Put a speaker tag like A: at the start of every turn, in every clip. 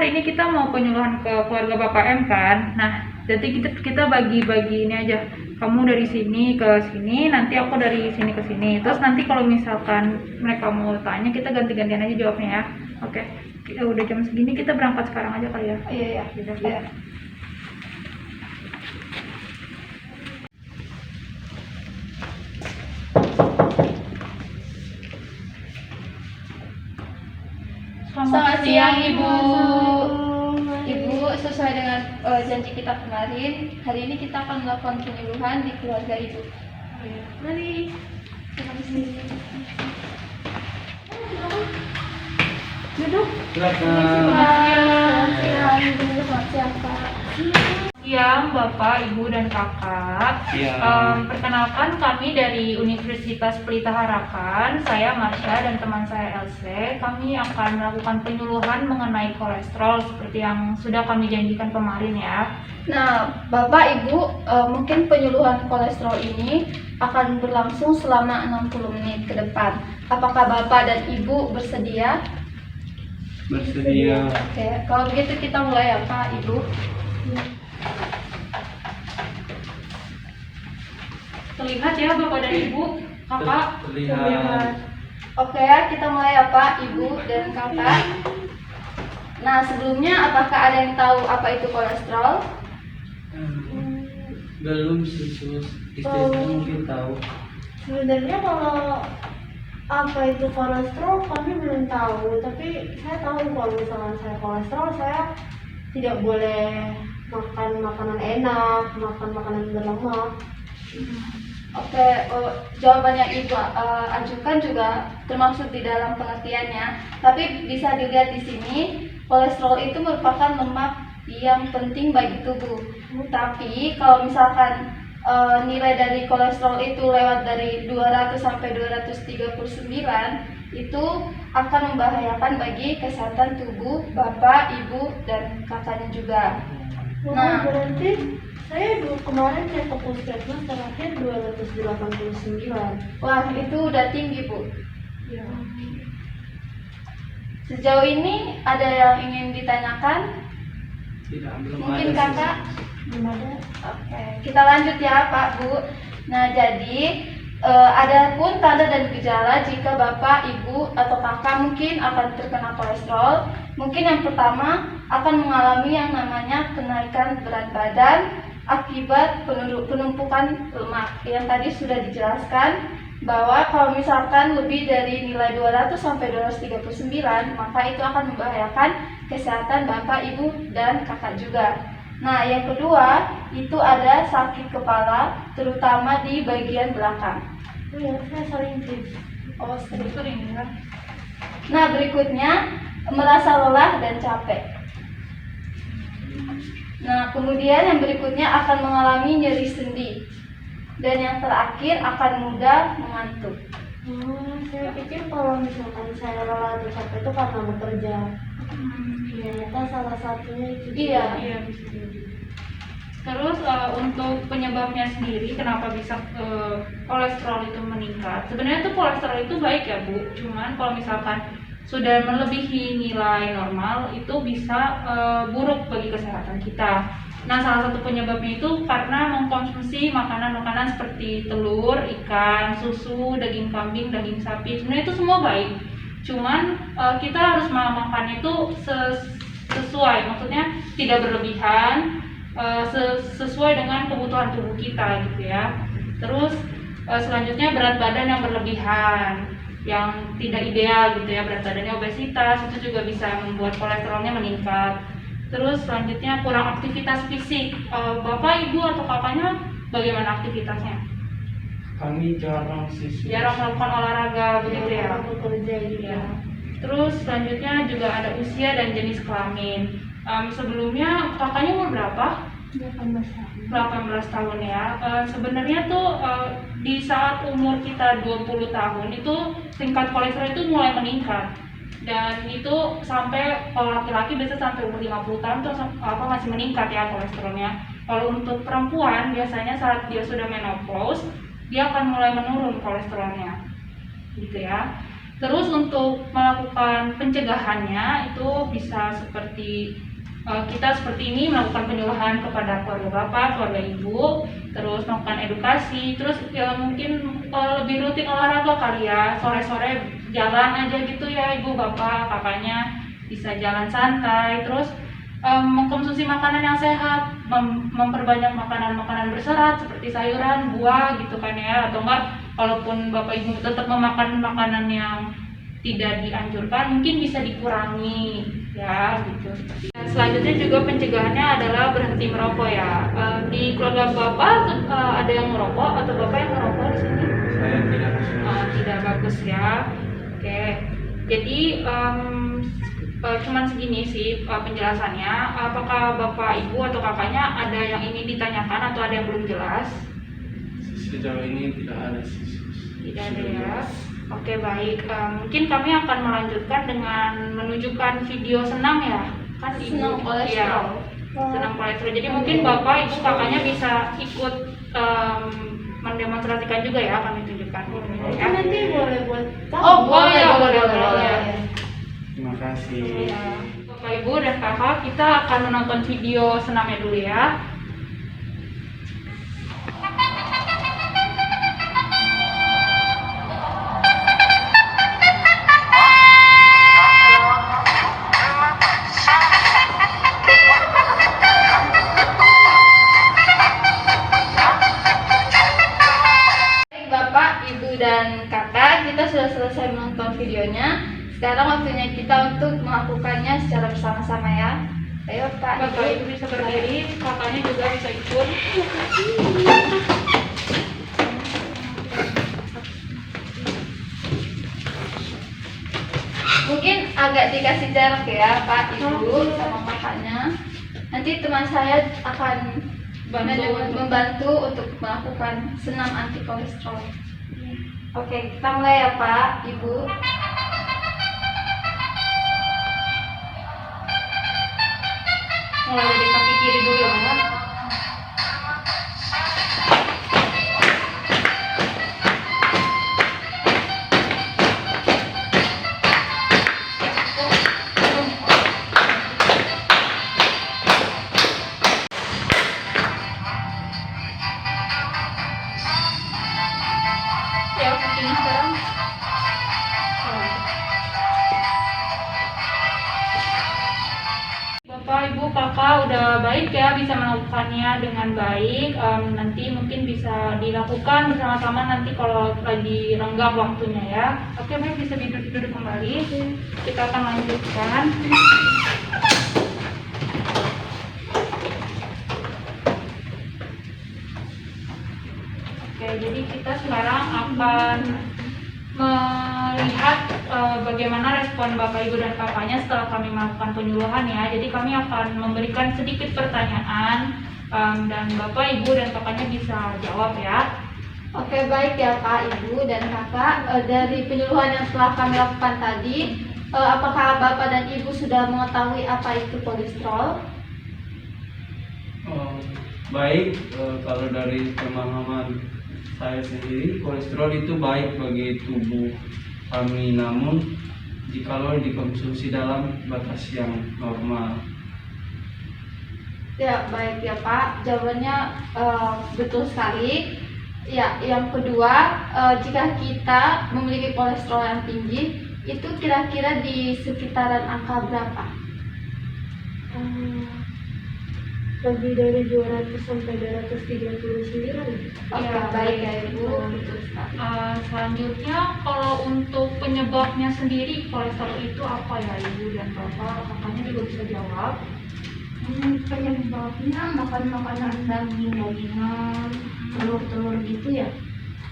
A: hari ini kita mau penyuluhan ke keluarga Bapak M kan. Nah, jadi kita bagi-bagi ini aja. Kamu dari sini ke sini, nanti aku dari sini ke sini. Terus nanti kalau misalkan mereka mau tanya, kita ganti-gantian aja jawabnya ya. Oke. Udah jam segini, kita berangkat sekarang aja kali ya.
B: Iya.
A: Iya.
B: Selamat siang Ibu. Ibu, sesuai dengan janji kita kemarin, hari ini kita akan melakukan penyuluhan di keluarga Ibu.
C: Mari. Duduk.
B: Selamat siang Ibu, selamat siang Pak.
A: Siang Bapak, Ibu, dan Kakak. Perkenalkan kami dari Universitas Pelita Harapan. Saya Marsha dan teman saya Else. Kami akan melakukan penyuluhan mengenai kolesterol seperti yang sudah kami janjikan kemarin ya.
B: Nah, Bapak Ibu, mungkin penyuluhan kolesterol ini akan berlangsung selama 60 menit ke depan. Apakah Bapak dan Ibu bersedia?
D: Bersedia.
B: Oke, kalau begitu kita mulai ya Pak, Ibu.
A: Terlihat ya Bapak dan Ibu, Kakak.
D: Terlihat.
B: Oke, kita mulai ya Pak, Ibu, dan Kakak. Nah, sebelumnya apakah ada yang tahu apa itu kolesterol?
D: Belum susus. Istri saya mungkin tahu.
C: Sebenarnya kalau apa itu kolesterol kami belum tahu, tapi saya tahu kalau misalkan saya kolesterol, saya tidak boleh makan makanan enak, makan makanan berlemak.
B: Oke, jawaban yang Ibu ajukan juga termasuk di dalam pengertiannya. Tapi bisa dilihat di sini, kolesterol itu merupakan lemak yang penting bagi tubuh. Tapi kalau misalkan nilai dari kolesterol itu lewat dari 200 sampai 239, itu akan membahayakan bagi kesehatan tubuh Bapak, Ibu, dan kakaknya juga.
C: Nah, berarti saya kemarin cek ke puskesmas terakhir 289.
B: Wah, itu udah tinggi, Bu.
C: Ya.
B: Sejauh ini ada yang ingin ditanyakan?
D: Tidak, belum
B: Mungkin
D: ada.
B: kakak?
C: Belum ada.
B: Oke, kita lanjut ya Pak, Bu. Nah, jadi ada pun tanda dan gejala jika Bapak, Ibu, atau kakak mungkin akan terkena kolesterol. Mungkin yang pertama akan mengalami yang namanya kenaikan berat badan akibat penumpukan lemak. Yang tadi sudah dijelaskan bahwa kalau misalkan lebih dari nilai 200 sampai 239, maka itu akan membahayakan kesehatan Bapak, Ibu, dan kakak juga. Nah, yang kedua itu ada sakit kepala, terutama di bagian belakang.
C: Oh ya, saya sering tips.
B: Oh,
A: Sering ya.
B: Nah, berikutnya merasa lelah dan capek. Nah, kemudian yang berikutnya akan mengalami nyeri sendi. Dan yang terakhir akan mudah mengantuk.
C: Saya pikir kalau misalkan saya lelah atau capek itu karena bekerja. Ternyata salah satunya itu.
B: Iya.
A: Iya, bisa jadi. Terus untuk penyebabnya sendiri kenapa bisa kolesterol itu meningkat? Sebenarnya tuh kolesterol itu baik ya Bu, cuman kalau misalkan sudah melebihi nilai normal itu bisa buruk bagi kesehatan kita. Nah, salah satu penyebabnya itu karena mengkonsumsi makanan-makanan seperti telur, ikan, susu, daging kambing, daging sapi. Sebenarnya itu semua baik, cuman kita harus makannya itu sesuai, maksudnya tidak berlebihan, sesuai dengan kebutuhan tubuh kita gitu ya. Terus selanjutnya berat badan yang berlebihan, yang tidak ideal gitu ya, berat badannya obesitas, itu juga bisa membuat kolesterolnya meningkat. Terus selanjutnya kurang aktivitas fisik. Bapak, Ibu, atau kakaknya bagaimana aktivitasnya?
D: Kami jarang susus.
A: Jarang melakukan olahraga begitu ya?
C: Bekerja gitu ya.
A: Terus selanjutnya juga ada usia dan jenis kelamin. Sebelumnya kakaknya umur berapa?
C: 18 tahun.
A: 18 tahun ya. Sebenarnya tuh di saat umur kita 20 tahun itu tingkat kolesterol itu mulai meningkat. Dan itu sampai kalau laki-laki biasa sampai umur 50 tahun tuh masih meningkat ya kolesterolnya. Kalau untuk perempuan biasanya saat dia sudah menopause, dia akan mulai menurun kolesterolnya. Gitu ya. Terus untuk melakukan pencegahannya itu bisa seperti kita seperti ini melakukan penyuluhan kepada keluarga bapak, keluarga ibu, terus melakukan edukasi, terus ya mungkin lebih rutin olahraga kali ya, sore-sore jalan aja gitu ya ibu bapak, kakaknya bisa jalan santai, terus mengkonsumsi makanan yang sehat, memperbanyak makanan-makanan berserat seperti sayuran, buah gitu kan ya, atau enggak kalaupun bapak ibu tetap memakan makanan yang tidak dianjurkan mungkin bisa dikurangi ya gitu. Selanjutnya juga pencegahannya adalah berhenti merokok ya. Di keluarga bapak ada yang merokok atau bapak yang merokok di sini?
D: Saya tidak
A: Tidak bagus ya. Oke, jadi cuman segini sih penjelasannya. Apakah bapak ibu atau kakaknya ada yang ingin ditanyakan atau ada yang belum jelas?
D: sejauh ini tidak ada sih.
A: Tidak ada ya. Oke baik, mungkin kami akan melanjutkan dengan menunjukkan video senam ya, kan ibu
B: Senam kolesterol.
A: senam kolesterol. Jadi mungkin bapak ibu kakaknya bisa ikut mendemonstrasikan juga ya, kami tunjukkan videonya ya.
C: Nanti boleh buat
B: Oh, boleh.
D: Terima kasih.
A: Ya. Bapak ibu dan kakak, kita akan menonton video senamnya dulu ya.
B: Baik Bapak, Ibu, dan Kakak, kita sudah selesai menonton videonya. Sekarang waktunya kita untuk melakukannya secara bersama-sama ya. Ayo Pak,
A: Bapak ibu bisa berdiri, kakaknya juga bisa ikut.
B: Mungkin agak dikasih jarak ya Pak, Ibu, sama kakaknya. Nanti teman saya akan membantu untuk melakukan senam anti kolesterol. Oke, kita mulai ya Pak, Ibu.
A: Mulai dari kaki kiri dulu ya. Ya, kakinya sekarang. Bapak, Ibu, Kakak udah baik ya bisa melakukannya dengan baik. Nanti mungkin bisa dilakukan bersama-sama nanti kalau lagi renggang waktunya ya. Oke, baik, bisa duduk kembali. Kita akan lanjutkan. Oke, jadi kita sekarang akan melihat bagaimana respon Bapak Ibu dan Kakaknya setelah kami melakukan penyuluhan ya. Jadi kami akan memberikan sedikit pertanyaan dan Bapak Ibu dan Kakaknya bisa jawab ya.
B: Oke, baik ya Pak, Ibu, dan Kakak. Dari penyuluhan yang telah kami lakukan tadi, apakah Bapak dan Ibu sudah mengetahui apa itu kolesterol?
D: Baik, kalau dari pemahaman saya sendiri, kolesterol itu baik bagi tubuh kami, namun jikalau dikonsumsi dalam batas yang normal.
B: Ya, baik ya Pak. Jawabannya betul sekali. Ya, yang kedua, jika kita memiliki kolesterol yang tinggi, itu kira-kira di sekitaran angka berapa?
C: Lebih dari 200 sampai 239.
B: Oke,
A: Ya,
B: baik ya Ibu. Betul sekali.
A: Selanjutnya kalau untuk penyebabnya sendiri kolesterol itu apa ya Ibu dan Bapak? Kakaknya juga bisa jawab.
E: Penyebabnya makan makanan dagingan, telur-telur gitu ya.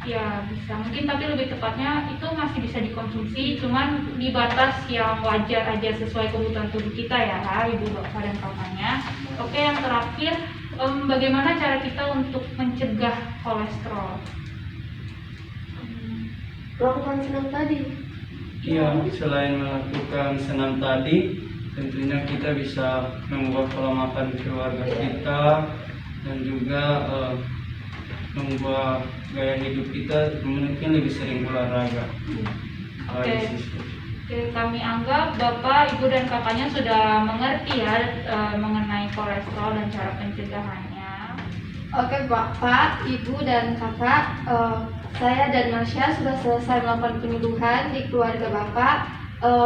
A: Ya bisa, mungkin tapi lebih tepatnya itu masih bisa dikonsumsi, cuman di batas yang wajar aja sesuai kebutuhan tubuh kita ya, Ibu, Bapak, dan Kakaknya. Oke, yang terakhir, bagaimana cara kita untuk mencegah kolesterol?
C: Lakukan senam tadi.
D: Iya, selain melakukan senam tadi, tentunya kita bisa mengubah pola makan keluarga kita dan juga mengubah gaya hidup kita, mungkin lebih sering olahraga.
A: Oke. Oke, kami anggap Bapak, Ibu, dan Kakaknya sudah mengerti ya mengenai kolesterol dan cara pencegahannya.
B: Oke Bapak, Ibu, dan Kakak, saya dan Marsha sudah selesai melakukan penyuluhan di keluarga Bapak.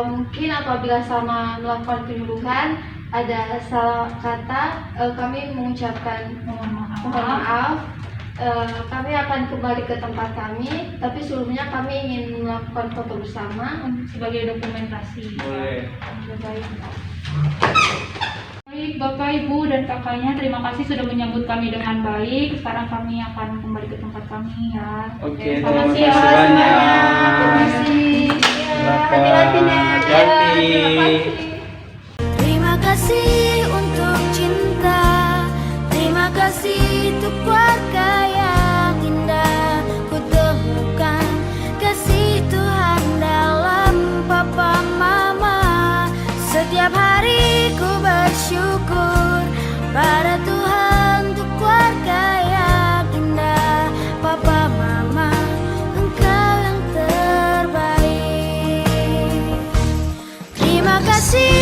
B: Mungkin apabila sama melakukan penyuluhan ada salah kata, kami mengucapkan mohon maaf. Kami akan kembali ke tempat kami, tapi sebelumnya kami ingin melakukan foto bersama.
A: Sebagai dokumentasi.
D: Boleh.
A: Baik. Baik, Bapak, Ibu, dan Kakaknya, terima kasih sudah menyambut kami dengan baik. Sekarang kami akan kembali ke tempat kami ya.
D: Oke,
A: selamat
D: terima
A: siang
D: kasih banyak.
B: Terima kasih.
C: Hati-hati, Nek.
D: Hati-hati.
B: Terima kasih.
F: Terima kasih untuk cinta, terima kasih untuk keluarga yang indah. Ku temukan kasih Tuhan dalam papa mama. Setiap hari ku bersyukur pada Tuhan untuk keluarga yang indah. Papa mama, engkau yang terbaik. Terima kasih